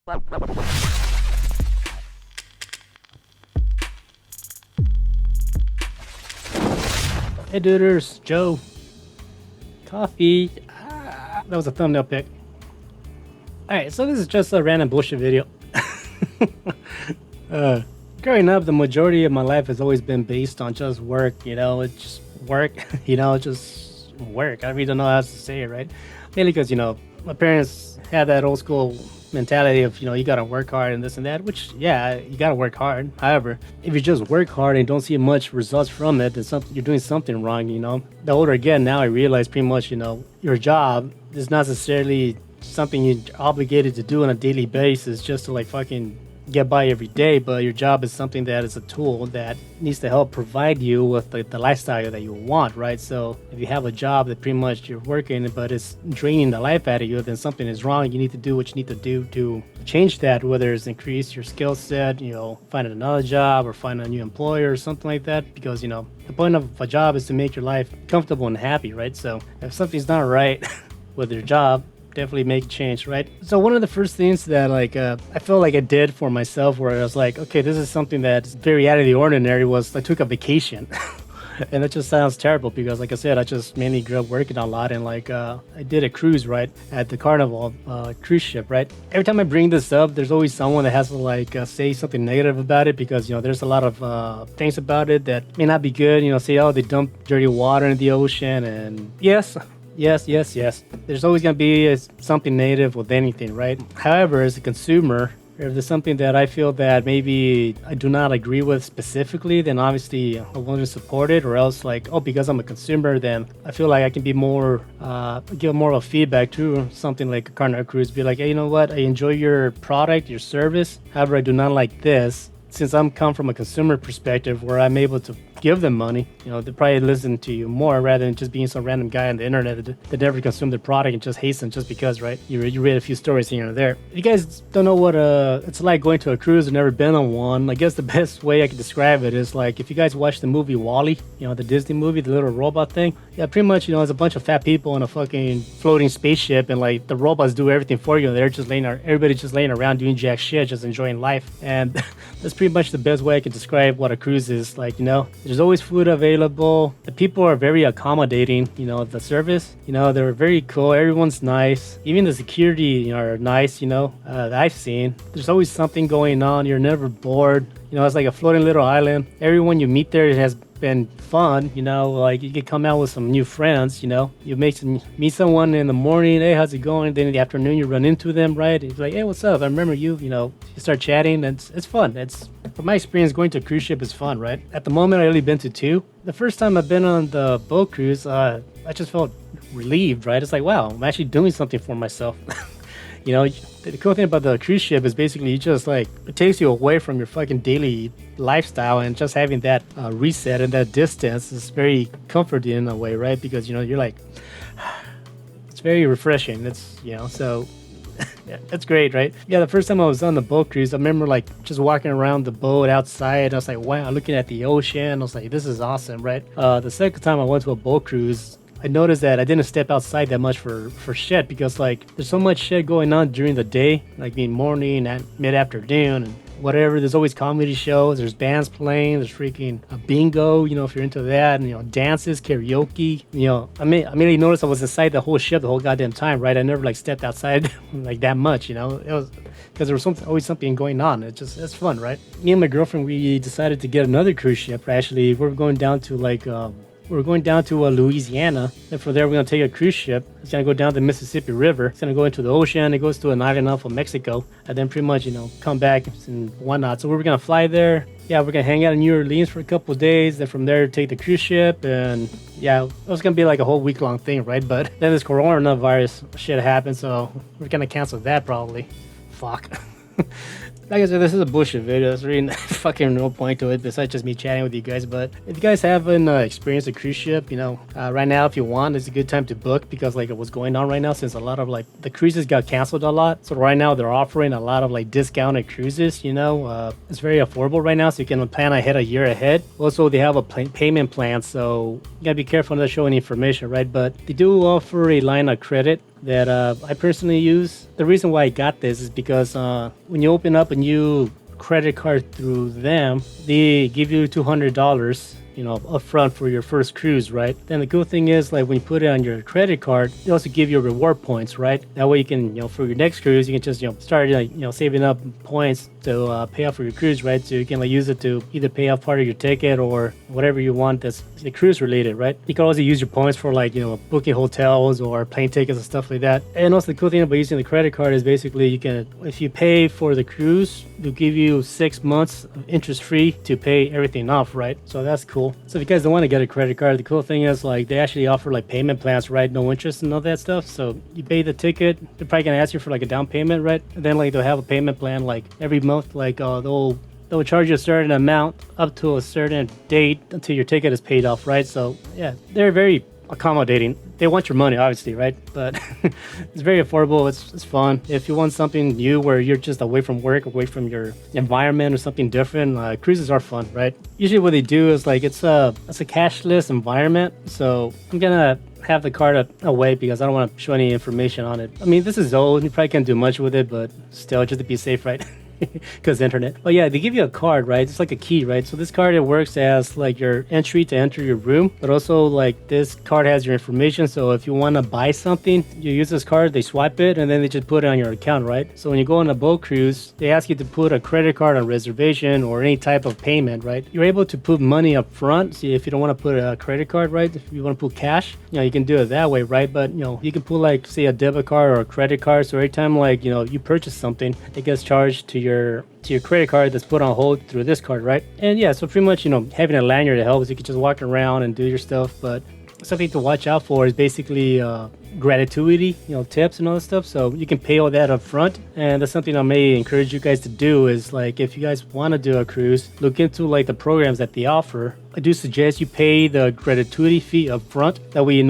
Hey duders, Joe. Coffee. That was a thumbnail pic. Alright, so this is just a random bullshit video. Growing up, the majority of my life has always been based on just work, it's just work, just work. I really don't know how else to say it, right? Mainly because, my parents had that old school mentality of, you gotta work hard and this and that, which, yeah, you gotta work hard. However, if you just work hard and don't see much results from it, then you're doing something wrong, The older I get, now I realize pretty much, your job is not necessarily something you're obligated to do on a daily basis just to like fucking get by every day, but your job is something that is a tool that needs to help provide you with the lifestyle that you want, right? So if you have a job that pretty much you're working but it's draining the life out of you, then something is wrong. You need to do what you need to do to change that, whether it's increase your skill set, find another job or find a new employer or something like that, because the point of a job is to make your life comfortable and happy, right? So if something's not right with your job, definitely make a change, right? So one of the first things that I felt like I did for myself, where I was like, okay, this is something that's very out of the ordinary, was I took a vacation. And that just sounds terrible because, like I said, I just mainly grew up working a lot, and I did a cruise, right, at the Carnival cruise ship, right? Every time I bring this up, there's always someone that has to say something negative about it, because there's a lot of things about it that may not be good. Say, oh, they dump dirty water in the ocean, and yes. There's always going to be something negative with anything, right? However, as a consumer, if there's something that I feel that maybe I do not agree with specifically, then obviously I want to support it, or else because I'm a consumer, then I feel like I can be more, give more of a feedback to something like a Carnival cruise. Be like, hey, you know what? I enjoy your product, your service. However, I do not like this. Since I'm come from a consumer perspective where I'm able to give them money, they probably listen to you more rather than just being some random guy on the internet that never consumed the product and just hates them just because, right? You read a few stories here and there. If you guys don't know what it's like going to a cruise or never been on one, I guess the best way I could describe it is like if you guys watch the movie WALL-E, the Disney movie, the little robot thing. Yeah, pretty much, it's a bunch of fat people in a fucking floating spaceship, and the robots do everything for you, and everybody's just laying around doing jack shit, just enjoying life. And that's pretty much the best way I can describe what a cruise is like. There's always food available. The people are very accommodating. The service, they're very cool. Everyone's nice. Even the security are nice. That I've seen. There's always something going on. You're never bored. It's like a floating little island. Everyone you meet there has been fun. You can come out with some new friends. You meet someone in the morning. Hey, how's it going? Then in the afternoon, you run into them, right? It's like, hey, what's up? I remember you. You start chatting. And it's fun. From my experience, going to a cruise ship is fun, right? At the moment, I've only been to 2. The first time I've been on the boat cruise, I just felt relieved, right? It's like, wow, I'm actually doing something for myself. The cool thing about the cruise ship is basically you just it takes you away from your fucking daily lifestyle, and just having that reset and that distance is very comforting in a way, right? Because you're like, it's very refreshing. It's so yeah, that's great, right? Yeah, the first time I was on the boat cruise, I remember just walking around the boat outside. I was like, wow, looking at the ocean. I was like, this is awesome, right? The second time I went to a boat cruise, I noticed that I didn't step outside that much for shit, because there's so much shit going on during the day, being morning and mid-afternoon and whatever. There's always comedy shows, there's bands playing, there's freaking a bingo, if you're into that, and dances, karaoke. I immediately noticed I was inside the whole ship the whole goddamn time, right? I never stepped outside that much, it was because there was always something going on. It's fun, right? Me and my girlfriend, we decided to get another cruise ship. Actually, we're going down to Louisiana, and from there we're going to take a cruise ship. It's going to go down the Mississippi River. It's going to go into the ocean. It goes to an island off of Mexico, and then pretty much, come back and whatnot. So we're going to fly there. Yeah, we're going to hang out in New Orleans for a couple of days. Then from there, take the cruise ship, and yeah, it was going to be a whole week-long thing, right? But then this coronavirus shit happened, so we're going to cancel that probably. Fuck. Like I said, this is a bullshit video. There's really fucking no point to it besides just me chatting with you guys. But if you guys haven't experienced a cruise ship, right now, if you want, it's a good time to book, because what's going on right now, since a lot of the cruises got canceled a lot. So right now they're offering a lot of discounted cruises. It's very affordable right now, so you can plan ahead a year ahead. Also, they have a payment plan, so you gotta be careful not to show any information, right? But they do offer a line of credit that I personally use. The reason why I got this is because when you open up a new credit card through them, they give you $200, upfront for your first cruise, right? Then the cool thing is, like, when you put it on your credit card, they also give you reward points, right? That way you can, for your next cruise, you can just, start, like, saving up points to pay off for your cruise, right? So you can, like, use it to either pay off part of your ticket or whatever you want that's the cruise related, right? You can also use your points for, like, booking hotels or plane tickets and stuff like that. And also the cool thing about using the credit card is basically you can, if you pay for the cruise, they'll give you 6 months of interest free to pay everything off, right? So that's cool. So if you guys don't want to get a credit card, the cool thing is, like, they actually offer like payment plans, right? No interest and all that stuff. So you pay the ticket, they're probably gonna ask you for like a down payment, right? And then, like, they'll have a payment plan like every month, like they'll charge you a certain amount up to a certain date until your ticket is paid off, right? So yeah, they're very accommodating. They want your money, obviously, right? But it's very affordable. It's fun. If you want something new where you're just away from work, away from your environment or something different, cruises are fun, right? Usually what they do is, like, it's a cashless environment. So I'm gonna have the card away because I don't want to show any information on it. I mean, this is old. You probably can't do much with it, but still, just to be safe, right? Because internet. But yeah, they give you a card, right? It's like a key, right? So this card, it works as like your entry to enter your room, but also, like, this card has your information. So if you want to buy something, you use this card, they swipe it, and then they just put it on your account, right? So when you go on a boat cruise, they ask you to put a credit card on reservation or any type of payment, right? You're able to put money up front. See, if you don't want to put a credit card, right? If you want to put cash, you can do it that way, right? But you can put, like, say, a debit card or a credit card. So every time, like, you purchase something, it gets charged to your credit card that's put on hold through this card, right? And yeah, so pretty much, having a lanyard helps. You can just walk around and do your stuff. But something to watch out for is basically gratuity, tips and all that stuff. So you can pay all that up front. And that's something I may encourage you guys to do is, like, if you guys want to do a cruise, look into, like, the programs that they offer. I do suggest you pay the gratuity fee up front. That way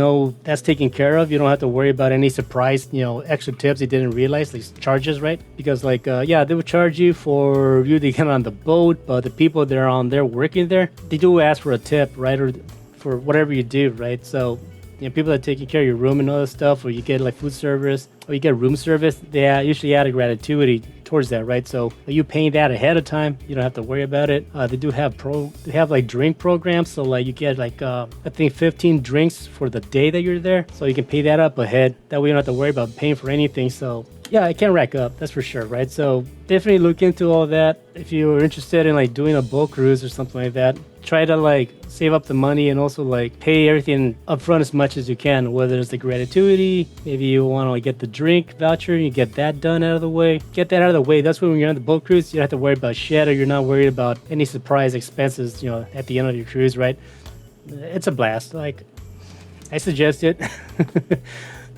that's taken care of. You don't have to worry about any surprise, extra tips you didn't realize, these charges, right? Because, like, they would charge you for you to get on the boat, but the people that are on there working there, they do ask for a tip, right? Or for whatever you do, right? So people that are taking care of your room and all that stuff, or you get, like, food service, or you get room service, they usually add a gratuity towards that, right? So you paying that ahead of time, you don't have to worry about it. They do have like drink programs, so, like, you get, like, I think 15 drinks for the day that you're there, so you can pay that up ahead. That way you don't have to worry about paying for anything. So yeah, it can rack up, that's for sure, right? So definitely look into all that. If you're interested in, like, doing a boat cruise or something like that, try to, like, save up the money and also, like, pay everything up front as much as you can, whether it's the gratuity, maybe you want to, like, get the drink voucher, you get that done out of the way. Get that out of the way. That's when you're on the boat cruise, you don't have to worry about shit, or you're not worried about any surprise expenses, at the end of your cruise, right? It's a blast. Like, I suggest it.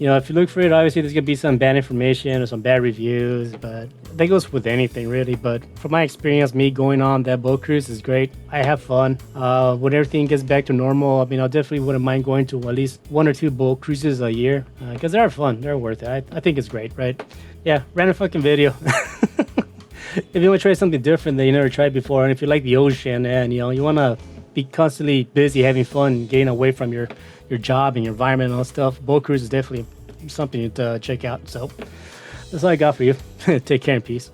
If you look for it, obviously there's gonna be some bad information or some bad reviews, but that goes with anything, really. But from my experience, me going on that boat cruise is great. I have fun. When everything gets back to normal, I mean, I definitely wouldn't mind going to at least 1 or 2 boat cruises a year, because they're fun. They're worth it. I think it's great, right? Yeah, random fucking video. If you want to try something different that you never tried before, and if you like the ocean and you want to be constantly busy, having fun, getting away from your job and your environment and all that stuff, boat cruise is definitely something to check out. So that's all I got for you. Take care and peace.